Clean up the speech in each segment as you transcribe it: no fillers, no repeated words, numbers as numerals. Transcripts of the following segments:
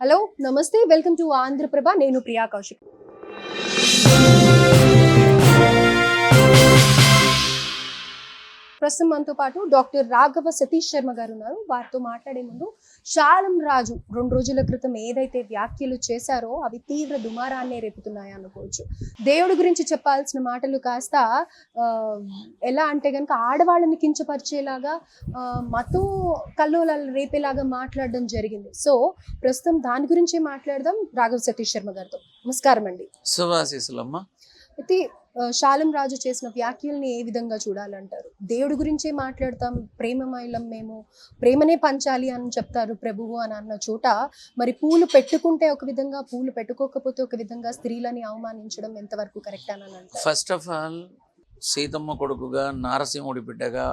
Hello నమస్తే welcome to Andhraprabha నేను ప్రియా కౌశిక్. ప్రస్తుతం మనతో పాటు డాక్టర్ రాఘవ సతీష్ శర్మ గారు ఉన్నారు. వారితో మాట్లాడే ముందు శాలం రాజు 2 రోజుల క్రితం ఏదైతే వ్యాఖ్యలు చేశారో అవి తీవ్ర దుమారాన్నే రేపుతున్నాయి అనుకోవచ్చు. దేవుడి గురించి చెప్పాల్సిన మాటలు కాస్త ఎలా అంటే కనుక ఆడవాళ్ళని కించపరిచేలాగా మతం కల్లోలాలు రేపేలాగా మాట్లాడడం జరిగింది. సో ప్రస్తుతం దాని గురించే మాట్లాడదాం రాఘవ సతీష్ శర్మ గారితో. నమస్కారం అండి. శుభాశీస్సులమ్మ. అయితే శాలం రాజు చేసిన వ్యాఖ్యల్ని ఏ విధంగా చూడాలంటారు? దేవుడి గురించే మాట్లాడతాం, ప్రేమమయులం మేము, ప్రేమనే పంచాలి అని చెప్తారు ప్రభువు అని అన్న చోట మరి పూలు పెట్టుకుంటే ఒక విధంగా, పూలు పెట్టుకోకపోతే ఒక విధంగా స్త్రీలని అవమానించడం ఎంతవరకు కరెక్ట్ అని అంటారు? ఫస్ట్ ఆఫ్ ఆల్ సీతమ్మ కొడుకుగా, నారసింహుడి బిడ్డగా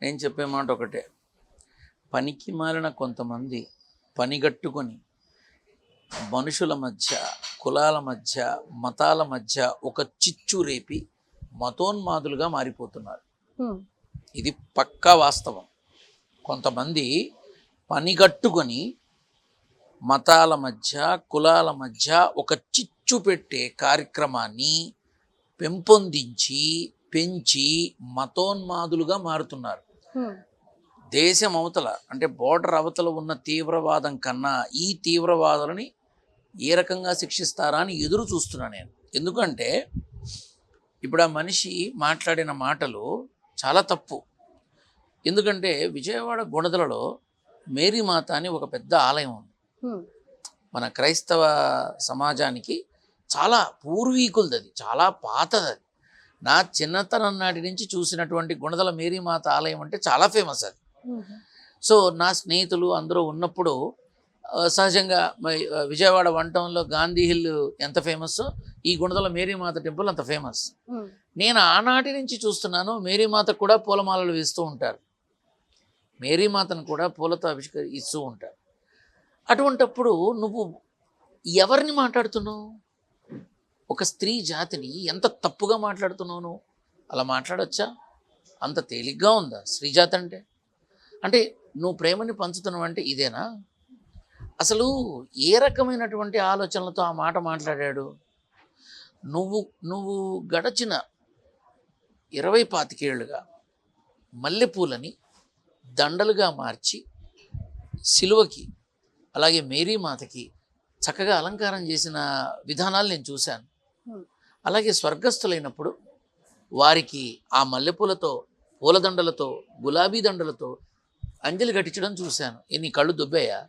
నేను చెప్పే మాట ఒకటే, పనికి మాలిన కొంతమంది పనిగట్టుకొని మనుషుల మధ్య, కులాల మధ్య, మతాల మధ్య ఒక చిచ్చు రేపి మతోన్మాదులుగా మారిపోతున్నారు. ఇది పక్కా వాస్తవం. కొంతమంది పనిగట్టుకొని మతాల మధ్య, కులాల మధ్య ఒక చిచ్చు పెట్టే కార్యక్రమాన్ని పెంపొందించి పెంచి మతోన్మాదులుగా మారుతున్నారు. దేశం అవతల అంటే బోర్డర్ అవతల ఉన్న తీవ్రవాదం కన్నా ఈ తీవ్రవాదులని ఏ రకంగా శిక్షిస్తారా అని ఎదురు చూస్తున్నా నేను. ఎందుకంటే ఇప్పుడు ఆ మనిషి మాట్లాడిన మాటలు చాలా తప్పు. ఎందుకంటే విజయవాడ గుణదలలో మేరీమాత అని ఒక పెద్ద ఆలయం ఉంది. మన క్రైస్తవ సమాజానికి చాలా పూర్వీకులది, అది చాలా పాతది. అది నా చిన్నతనం నాటి నుంచి చూసినటువంటి గుణదల మేరీమాత ఆలయం అంటే చాలా ఫేమస్ అది. సో నా స్నేహితులు అందరూ ఉన్నప్పుడు సహజంగా విజయవాడ వన్ టౌన్లో గాంధీ హిల్ ఎంత ఫేమస్, ఈ గుణదల మేరీమాత టెంపుల్ అంత ఫేమస్. నేను ఆనాటి నుంచి చూస్తున్నాను, మేరీమాతకు కూడా పూలమాలలు వేస్తూ ఉంటారు, మేరీమాతను కూడా పూలతో ఇస్తూ ఉంటారు. అటువంటప్పుడు నువ్వు ఎవరిని మాట్లాడుతున్నావు? ఒక స్త్రీ జాతిని ఎంత తప్పుగా మాట్లాడుతున్నావు నువ్వు? అలా మాట్లాడచ్చా? అంత తేలిగ్గా ఉందా స్త్రీ జాతి అంటే? అంటే నువ్వు ప్రేమని పంచుతున్నావు అంటే ఇదేనా? అసలు ఏ రకమైనటువంటి ఆలోచనలతో ఆ మాట మాట్లాడాడు? నువ్వు గడచిన 20-25 ఏళ్ళుగా మల్లెపూలని దండలుగా మార్చి సిలువకి అలాగే మేరీమాతకి చక్కగా అలంకారం చేసిన విధానాలు నేను చూశాను. అలాగే స్వర్గస్థులైనప్పుడు వారికి ఆ మల్లెపూలతో, పూలదండలతో, గులాబీ దండలతో అంజలి ఘటించడం చూశాను. నీ కళ్ళు దుబ్బాయా?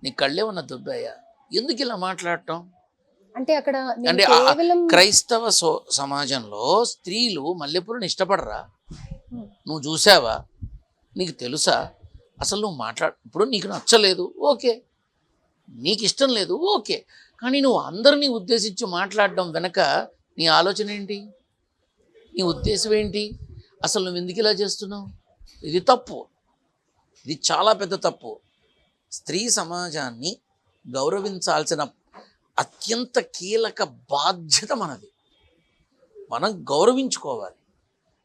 నీ కళ్ళేమన్నా దుబ్బాయా? ఎందుకు ఇలా మాట్లాడటం? అంటే అక్కడ అంటే క్రైస్తవ సమాజంలో స్త్రీలు మల్లెపూలను ఇష్టపడరా? నువ్వు చూసావా? నీకు తెలుసా? అసలు నువ్వు ఇప్పుడు నీకు నచ్చలేదు, ఓకే, నీకు ఇష్టం లేదు, ఓకే, కానీ నువ్వు అందరినీ ఉద్దేశించి మాట్లాడడం వెనక నీ ఆలోచన ఏంటి? నీ ఉద్దేశం ఏంటి? అసలు నువ్వు ఎందుకు ఇలా చేస్తున్నావు? ఇది తప్పు, ఇది చాలా పెద్ద తప్పు. స్త్రీ సమాజాన్ని గౌరవించాల్సిన అత్యంత కీలక బాధ్యత మనది. మనం గౌరవించుకోవాలి,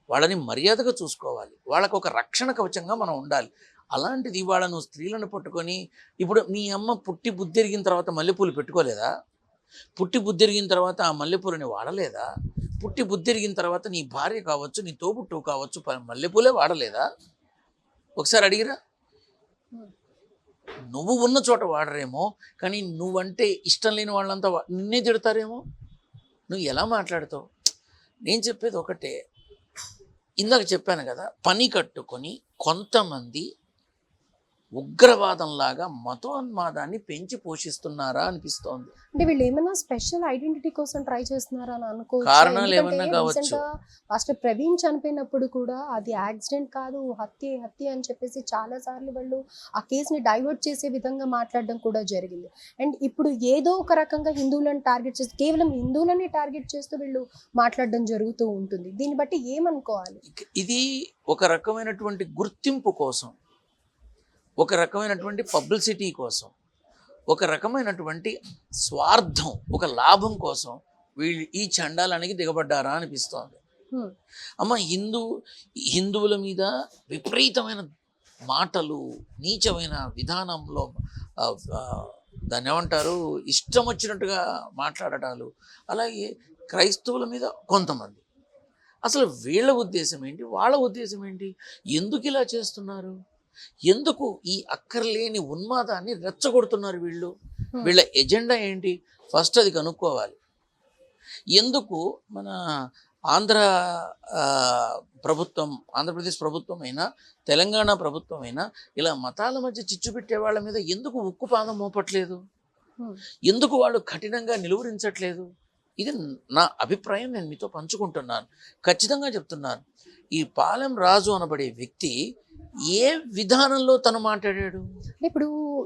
వాళ్ళని మర్యాదగా చూసుకోవాలి, వాళ్ళకు ఒక రక్షణ కవచంగా మనం ఉండాలి. అలాంటిది ఇవాళ నువ్వు స్త్రీలను పట్టుకొని, ఇప్పుడు మీ అమ్మ పుట్టి బుద్ధిరిగిన తర్వాత మల్లెపూలు పెట్టుకోలేదా? పుట్టి బుద్ధిరిగిన తర్వాత ఆ మల్లెపూలని వాడలేదా? పుట్టి బుద్ధిరిగిన తర్వాత నీ భార్య కావచ్చు, నీ తోబుట్టు కావచ్చు, మల్లెపూలే వాడలేదా? ఒకసారి అడిగిరా? నువ్వు ఉన్న చోట వాడరేమో, కానీ నువ్వంటే ఇష్టం లేని వాళ్ళంతా నిన్నే తిడతారేమో. నువ్వు ఎలా మాట్లాడతావు? నేను చెప్పేది ఒకటే, ఇందాక చెప్పాను కదా, పని కట్టుకొని కొంతమంది ఉగ్రవాదంలాగా మతోన్మాదాన్ని పెంచి పోషిస్తున్నారా అనిపిస్తోంది. అంటే వీళ్ళు ఏమైనా స్పెషల్ ఐడెంటిటీ కోసం ట్రై చేస్తున్నారా అని అనుకోవచ్చు. కారణాలు ఏమన్నా కావచ్చు. మాస్టర్ ప్రవీణ్ చనిపోయినప్పుడు కూడా అది యాక్సిడెంట్ కాదు, హత్య అని చెప్పేసి చాలా సార్లు వాళ్ళు ఆ కేసుని డైవర్ట్ చేసే విధంగా మాట్లాడడం కూడా జరిగింది. అండ్ ఇప్పుడు ఏదో ఒక రకంగా హిందువులను టార్గెట్ చేస్తూ, కేవలం హిందువులని టార్గెట్ చేస్తూ వీళ్ళు మాట్లాడడం జరుగుతూ ఉంటుంది. దీన్ని బట్టి ఏమనుకోవాలి? ఇది ఒక రకమైనటువంటి గుర్తింపు కోసం, ఒక రకమైనటువంటి పబ్లిసిటీ కోసం, ఒక రకమైనటువంటి స్వార్థం, ఒక లాభం కోసం వీళ్ళు ఈ చండాలానికి దిగబడ్డారా అనిపిస్తోంది. అమ్మ, హిందువుల మీద విపరీతమైన మాటలు, నీచమైన విధానంలో ఆ, ఆ, దాన్ని ఏమంటారు, ఇష్టం వచ్చినట్టుగా మాట్లాడటాలు. అలాగే క్రైస్తవుల మీద కొంతమంది, అసలు వీళ్ళ ఉద్దేశం ఏంటి, వాళ్ళ ఉద్దేశం ఏంటి, ఎందుకు ఇలా చేస్తున్నారు, ఎందుకు ఈ అక్కర్లేని ఉన్మాదాన్ని రెచ్చగొడుతున్నారు వీళ్ళు, వీళ్ళ ఎజెండా ఏంటి, ఫస్ట్ అది కనుక్కోవాలి. ఎందుకు మన ఆంధ్ర ఆ, ప్రభుత్వం, ఆంధ్రప్రదేశ్ ప్రభుత్వం అయినా తెలంగాణ ప్రభుత్వం అయినా ఇలా మతాల మధ్య చిచ్చు పెట్టే వాళ్ళ మీద ఎందుకు ఉక్కుపాదం మోపట్లేదు, ఎందుకు వాళ్ళు కఠినంగా నిలువరించట్లేదు? ఇది నా అభిప్రాయం, నేను మీతో పంచుకుంటున్నాను. ఖచ్చితంగా చెప్తున్నాను, ఈ పాలెం రాజు అనబడే వ్యక్తి ఏ విధానంలో తను మాట్లాడాడు? ఇప్పుడు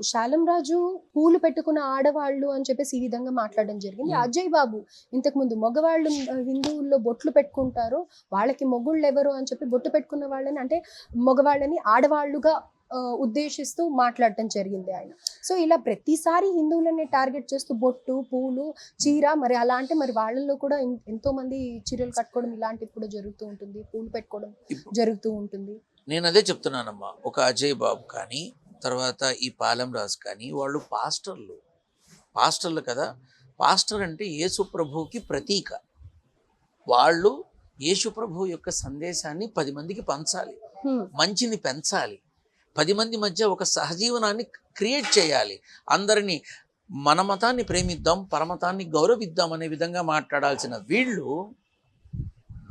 శాలం రాజు పూలు పెట్టుకున్న ఆడవాళ్ళు అని చెప్పేసి ఈ విధంగా మాట్లాడడం జరిగింది. అజయ్ బాబు ఇంతకు ముందు మగవాళ్ళు హిందువుల్లో బొట్లు పెట్టుకుంటారు, వాళ్ళకి మొగుళ్ళు ఎవరు అని చెప్పి బొట్టు పెట్టుకున్న వాళ్ళని, అంటే మగవాళ్ళని ఆడవాళ్ళుగా ఉద్దేశిస్తూ మాట్లాడటం జరిగింది ఆయన. సో ఇలా ప్రతిసారి హిందువులని టార్గెట్ చేస్తూ బొట్టు, పూలు, చీర, మరి అలా అంటే మరి వాళ్ళల్లో కూడా ఎంతో మంది చీరలు కట్టుకోవడం ఇలాంటివి కూడా జరుగుతూ ఉంటుంది, పూలు పెట్టుకోవడం జరుగుతూ ఉంటుంది. నేను అదే చెప్తున్నానమ్మా, ఒక అజయ్ బాబు కానీ తర్వాత ఈ పాలెం రాజు కానీ వాళ్ళు పాస్టర్లు కదా. పాస్టర్ అంటే యేసు ప్రభువుకి ప్రతీక. వాళ్ళు యేసు ప్రభు యొక్క సందేశాన్ని 10 మందికి పంచాలి, మంచిని పెంచాలి, 10 మంది మధ్య ఒక సహజీవనాన్ని క్రియేట్ చేయాలి. అందరినీ మన మతాన్ని ప్రేమిద్దాం, పరమతాన్ని గౌరవిద్దాం అనే విధంగా మాట్లాడాల్సిన వీళ్ళు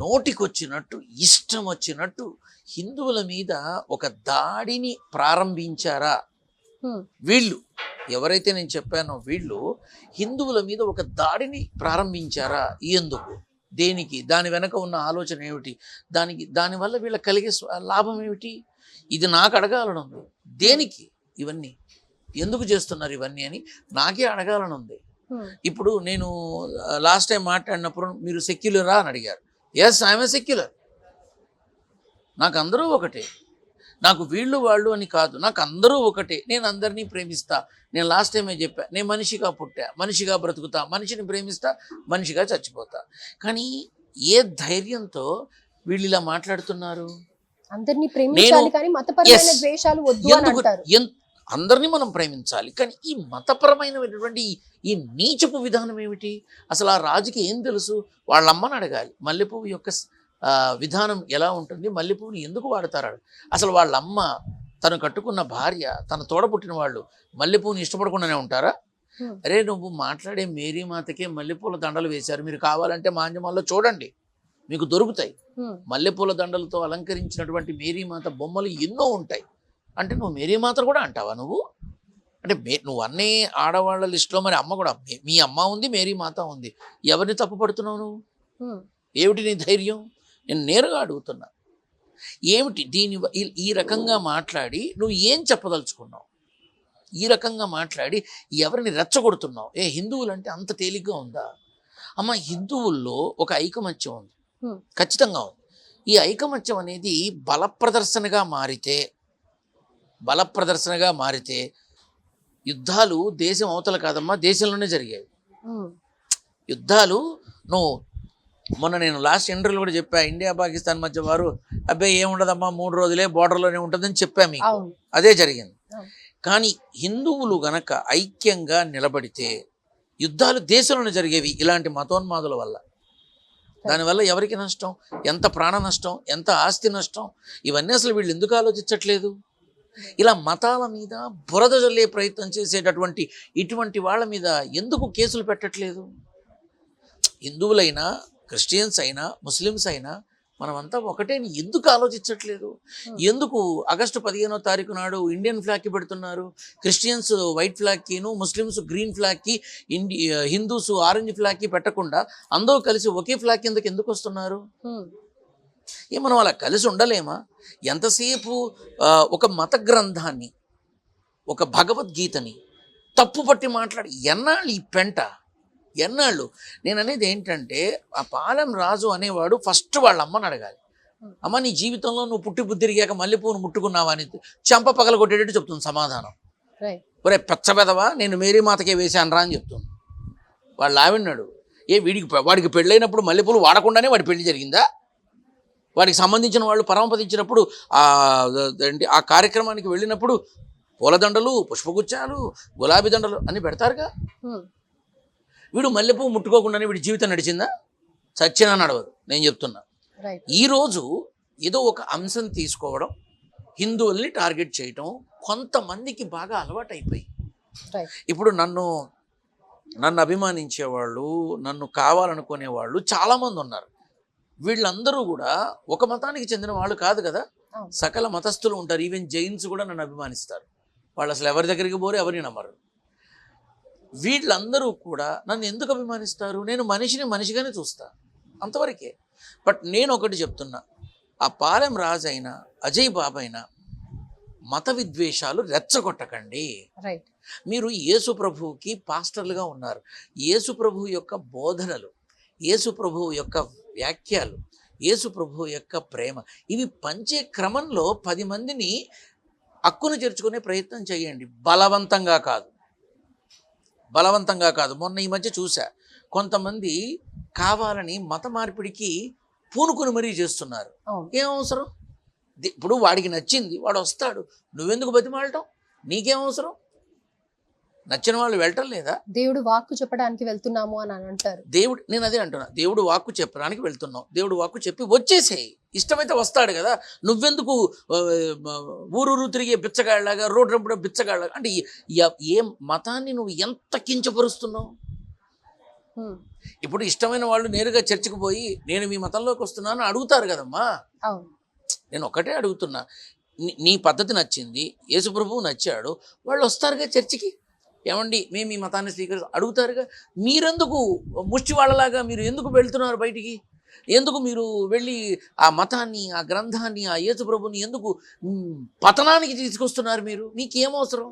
నోటికొచ్చినట్టు, ఇష్టం వచ్చినట్టు హిందువుల మీద ఒక దాడిని ప్రారంభించారా? వీళ్ళు ఎవరైతే నేను చెప్పానో వీళ్ళు హిందువుల మీద ఒక దాడిని ప్రారంభించారా? ఎందుకు, దేనికి, దాని వెనక ఉన్న ఆలోచన ఏమిటి, దానివల్ల వీళ్ళ కలిగే లాభం ఏమిటి? ఇది నాకు అడగాలని ఉంది. దేనికి ఇవన్నీ, ఎందుకు చేస్తున్నారు ఇవన్నీ అని నాకే అడగాలని ఉంది. ఇప్పుడు నేను లాస్ట్ టైం మాట్లాడినప్పుడు మీరు సెక్యులరా అని అడిగారు. Yes, I'm a secular. నాకు అందరూ ఒకటే, నాకు వీళ్ళు వాళ్ళు అని కాదు, నాకు అందరూ ఒకటే. నేను అందరినీ ప్రేమిస్తా. నేను లాస్ట్ టైమే చెప్పా, నేను మనిషిగా పుట్టా, మనిషిగా బ్రతుకుతా, మనిషిని ప్రేమిస్తా, మనిషిగా చచ్చిపోతా. కానీ ఏ ధైర్యంతో వీళ్ళు ఇలా మాట్లాడుతున్నారు? అందరినీ ప్రేమించాలి కానీ మతపరమైన ద్వేషాలు వద్దు అని అంటారు. అందరినీ మనం ప్రేమించాలి, కానీ ఈ మతపరమైనటువంటి ఈ నీచపు విధానం ఏమిటి? అసలు ఆ రాజుకి ఏం తెలుసు? వాళ్ళ అమ్మని అడగాలి, మల్లెపువ్వు యొక్క విధానం ఎలా ఉంటుంది, మల్లెపువ్వుని ఎందుకు వాడతారు? అసలు వాళ్ళ అమ్మ, తను కట్టుకున్న భార్య, తన తోడ పుట్టిన వాళ్ళు మల్లెపువ్వుని ఇష్టపడకుండానే ఉంటారా? అరే, నువ్వు మాట్లాడే మేరీ మాతకే మల్లెపూల దండలు వేశారు, మీరు కావాలంటే మాంజమాల్లో చూడండి, మీకు దొరుకుతాయి. మల్లెపూల దండలతో అలంకరించినటువంటి మేరీమాత బొమ్మలు ఎన్నో ఉంటాయి. అంటే నువ్వు మేరీమాతను కూడా అంటావా నువ్వు? అంటే నువ్వు అన్నీ ఆడవాళ్ళ లిస్టులో మరి అమ్మ కూడా, మీ అమ్మ ఉంది, మేరీమాత ఉంది, ఎవరిని తప్పుపడుతున్నావు నువ్వు? ఏమిటి నీ ధైర్యం? నేను నేరుగా అడుగుతున్నా, ఏమిటి ఈ రకంగా మాట్లాడి నువ్వు ఏం చెప్పదలుచుకున్నావు? ఈ రకంగా మాట్లాడి ఎవరిని రెచ్చగొడుతున్నావు? హిందువులంటే అంత తేలిగ్గా ఉందా? అమ్మ, హిందువుల్లో ఒక ఐకమత్యం ఉంది, ఖచ్చితంగా ఉంది. ఈ ఐకమత్యం అనేది బల ప్రదర్శనగా మారితే యుద్ధాలు దేశం అవతల కాదమ్మా, దేశంలోనే జరిగాయి యుద్ధాలు. నువ్వు మొన్న నేను లాస్ట్ ఇంటర్వ్యూలో కూడా చెప్పా, ఇండియా పాకిస్తాన్ మధ్య వారు అబ్బాయి ఏముండదమ్మా, 3 రోజులే బోర్డర్లోనే ఉంటుందని చెప్పా మీకు. అదే జరిగింది. కానీ హిందువులు గనక ఐక్యంగా నిలబడితే యుద్ధాలు దేశంలోనే జరిగేవి ఇలాంటి మతోన్మాదుల వల్ల. దానివల్ల ఎవరికి నష్టం, ఎంత ప్రాణ నష్టం, ఎంత ఆస్తి నష్టం, ఇవన్నీ అసలు వీళ్ళు ఎందుకు ఆలోచించట్లేదు? ఇలా మతాల మీద బురద జల్లే ప్రయత్నం చేసేటటువంటి ఇటువంటి వాళ్ళ మీద ఎందుకు కేసులు పెట్టట్లేదు? హిందువులైనా, క్రిస్టియన్స్ అయినా, ముస్లిమ్స్ అయినా మనమంతా ఒకటే ఎందుకు ఆలోచించట్లేదు? ఎందుకు ఆగస్టు 15వ తారీఖు నాడు ఇండియన్ ఫ్లాగ్కి పెడుతున్నారు? క్రిస్టియన్స్ వైట్ ఫ్లాగ్కిను, ముస్లిమ్స్ గ్రీన్ ఫ్లాగ్కి, హిందూస్ ఆరెంజ్ ఫ్లాగ్కి పెట్టకుండా అందరూ కలిసి ఒకే ఫ్లాగ్ కిందకి ఎందుకు వస్తున్నారు? మనం అలా కలిసి ఉండలేమా? ఎంతసేపు ఒక మత గ్రంథాన్ని, ఒక భగవద్గీతని తప్పుపట్టి మాట్లాడి ఎన్నాళ్ళు ఈ పెంట, ఎన్నాళ్ళు? నేను అనేది ఏంటంటే, ఆ పాలెం రాజు అనేవాడు ఫస్ట్ వాళ్ళ అమ్మని అడగాలి. అమ్మ, నీ జీవితంలో నువ్వు పుట్టి బుద్ధి తిరిగాక మల్లెపూను ముట్టుకున్నావా అని చెంప పగల కొట్టేటట్టు చెప్తుంది సమాధానం. ఒరే పెచ్చబెదవా, నేను మేరీ మాతకే వేశాను రా అని చెప్తుంది. వాళ్ళు ఆవిన్నాడు, వాడికి పెళ్ళైనప్పుడు మల్లెపూలు వాడకుండానే వాడి పెళ్లి జరిగిందా? వాడికి సంబంధించిన వాళ్ళు పరమపదించినప్పుడు ఆ కార్యక్రమానికి వెళ్ళినప్పుడు పూలదండలు, పుష్పగుచ్చాలు, గులాబీ దండలు అన్ని పెడతారుగా. హ్మ్. వీడు మల్లెపువ్వు ముట్టుకోకుండానే వీడి జీవితం నడిచిందా? చచ్చినా నడవదు. నేను చెప్తున్నా. రైట్. ఈరోజు ఏదో ఒక అంశం తీసుకోవడం, హిందువుల్ని టార్గెట్ చేయటం కొంతమందికి బాగా అలవాటైపోయి, రైట్. ఇప్పుడు నన్ను అభిమానించేవాళ్ళు, నన్ను కావాలనుకునేవాళ్ళు చాలామంది ఉన్నారు. వీళ్ళందరూ కూడా ఒక మతానికి చెందిన వాళ్ళు కాదు కదా. అవును. సకల మతస్థులు ఉంటారు. ఈవెన్ జైన్స్ కూడా నన్ను అభిమానిస్తారు. వాళ్ళు అసలు ఎవరి దగ్గరికి పోరు, ఎవరిని నమ్మరు. వీళ్ళందరూ కూడా నన్ను ఎందుకు అభిమానిస్తారు? నేను మనిషిని మనిషిగానే చూస్తా, అంతవరకే. బట్ నేను ఒకటి చెప్తున్నా, ఆ పాలెం రాజు అయినా అజయ్ బాబు అయినా మత విద్వేషాలు రెచ్చగొట్టకండి. రైట్. మీరు యేసు ప్రభువుకి పాస్టర్లుగా ఉన్నారు. యేసు ప్రభువు యొక్క బోధనలు, యేసు ప్రభువు యొక్క వ్యాఖ్యలు, యేసు ప్రభువు యొక్క ప్రేమ, ఇవి పంచే క్రమంలో 10 మందిని హక్కును చేర్చుకునే ప్రయత్నం చేయండి. బలవంతంగా కాదు, బలవంతంగా కాదు. మొన్న ఈ మధ్య చూసా, కొంతమంది కావాలని మత మార్పిడికి పూనుకుని మరీ చేస్తున్నారు. అవును. ఏం అవసరం? ఇప్పుడు వాడికి నచ్చింది, వాడు వస్తాడు. నువ్వెందుకు బతిమాలటం? నీకేం అవసరం? నచ్చిన వాళ్ళు వెళ్ళటం లేదా? దేవుడు వాక్కు చెప్పడానికి వెళ్తున్నాము అని అంటారు. దేవుడు, నేను అదే అంటున్నా, దేవుడు వాక్కు చెప్పడానికి వెళ్తున్నావు. దేవుడు వాక్కు చెప్పి వచ్చేసేయి. ఇష్టమైతే వస్తాడు కదా. నువ్వెందుకు ఊరూరు తిరిగే బిచ్చగాళ్ళలాగా, రోడ్డు రంపుడే బిచ్చగాళ్ళలాగా? అంటే ఏ మతాన్ని నువ్వు ఎంత కించపరుస్తున్నావు? హ్మ్. ఇప్పుడు ఇష్టమైన వాళ్ళు నేరుగా చర్చికి పోయి నేను మీ మతంలోకి వస్తున్నాను అడుగుతారు కదమ్మా. అవును. నేను ఒకటే అడుగుతున్నా, నీ పద్ధతి నచ్చింది, యేసుప్రభువు నచ్చాడు, వాళ్ళు వస్తారుగా చర్చికి. ఏమండి మేము ఈ మతాన్ని అడుగుతారుగా. మీరెందుకు ముష్టి వాళ్ళలాగా మీరు ఎందుకు వెళ్తున్నారు బయటికి? ఎందుకు మీరు వెళ్ళి ఆ మతాన్ని, ఆ గ్రంథాన్ని, ఆ యేసుప్రభుని ఎందుకు పతనానికి తీసుకొస్తున్నారు? మీకేం అవసరం?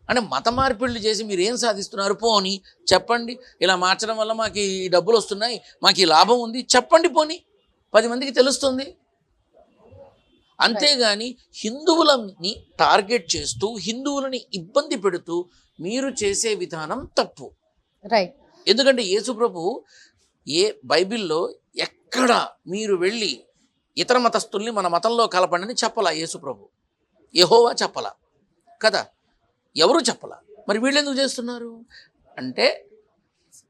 అంటే మత మార్పిళ్ళు చేసి మీరు ఏం సాధిస్తున్నారు? పోని చెప్పండి, ఇలా మార్చడం వల్ల మాకు ఈ డబ్బులు వస్తున్నాయి, మాకు ఈ లాభం ఉంది, చెప్పండి. పోని 10 మందికి తెలుస్తుంది. అంతేగాని హిందువులని టార్గెట్ చేస్తూ, హిందువులని ఇబ్బంది పెడుతూ మీరు చేసే విధానం తప్పు. రైట్. ఎందుకంటే యేసుప్రభు బైబిల్లో ఎక్కడ మీరు వెళ్ళి ఇతర మతస్థుల్ని మన మతంలో కలపండి చెప్పలా యేసుప్రభు. యెహోవా చెప్పలా కదా, ఎవరు చెప్పలా. మరి వీళ్ళు ఎందుకు చేస్తున్నారు అంటే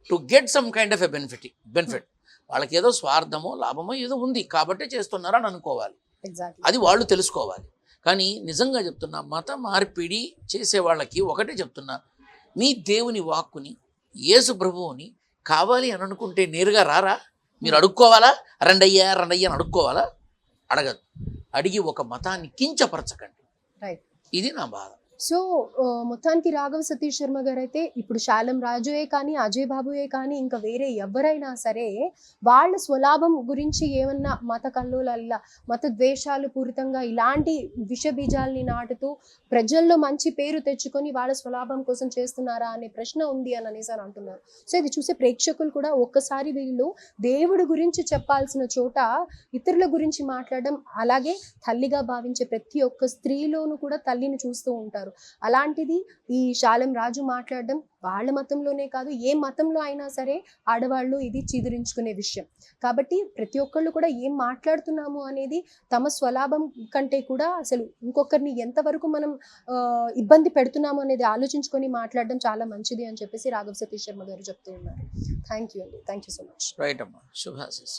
to get some kind of a benefit. వాళ్ళకి ఏదో స్వార్థమో లాభమో ఏదో ఉంది కాబట్టి చేస్తున్నారు అని అనుకోవాలి. ఎగ్జాక్ట్లీ. అది వాళ్ళు తెలుసుకోవాలి. కానీ నిజంగా చెప్తున్నా, మత మార్పిడి చేసే వాళ్ళకి ఒకటే చెప్తున్నా, మీ దేవుని వాక్కుని, యేసు ప్రభువుని కావాలి అని అనుకుంటే నేరుగా రారా? మీరు అడుక్కోవాలా? రండయ్యా రండయ్యా అని అడుక్కోవాలా? అడగదు. అడిగి ఒక మతాన్ని కించపరచకండి. రైట్. ఇది నా బాధ. సో మొత్తానికి రాఘవ సతీష్ శర్మ గారు అయితే ఇప్పుడు శాలం రాజుయే కానీ, అజయ్ బాబుయే కానీ, ఇంకా వేరే ఎవరైనా సరే వాళ్ళ స్వలాభం గురించి ఏమన్నా మత కల్లోల, మత ద్వేషాలు పూరితంగా ఇలాంటి విష బీజాలని నాటుతూ ప్రజల్లో మంచి పేరు తెచ్చుకొని వాళ్ళ స్వలాభం కోసం చేస్తున్నారా అనే ప్రశ్న ఉంది అని అనేసి అని అంటున్నారు. సో ఇది చూసే ప్రేక్షకులు కూడా ఒక్కసారి వీళ్ళు దేవుడి గురించి చెప్పాల్సిన చోట ఇతరుల గురించి మాట్లాడడం, అలాగే తల్లిగా భావించే ప్రతి ఒక్క స్త్రీలోనూ కూడా తల్లిని చూస్తూ ఉంటారు. అలాంటిది ఈ శాలం రాజు మాట్లాడడం వాళ్ళ మతంలోనే కాదు, ఏ మతంలో అయినా సరే ఆడవాళ్ళు ఇది చీదరించుకునే విషయం. కాబట్టి ప్రతి ఒక్కళ్ళు కూడా ఏం మాట్లాడుతున్నాము అనేది తమ స్వలాభం కంటే కూడా అసలు ఇంకొకరిని ఎంతవరకు మనం ఇబ్బంది పెడుతున్నాము అనేది ఆలోచించుకొని మాట్లాడడం చాలా మంచిది అని చెప్పేసి రాఘవ సతీష్ శర్మ గారు చెప్తూ ఉన్నారు. థ్యాంక్ యూ అండి. Thank you so much. Right అమ్మా, శుభాశీస్.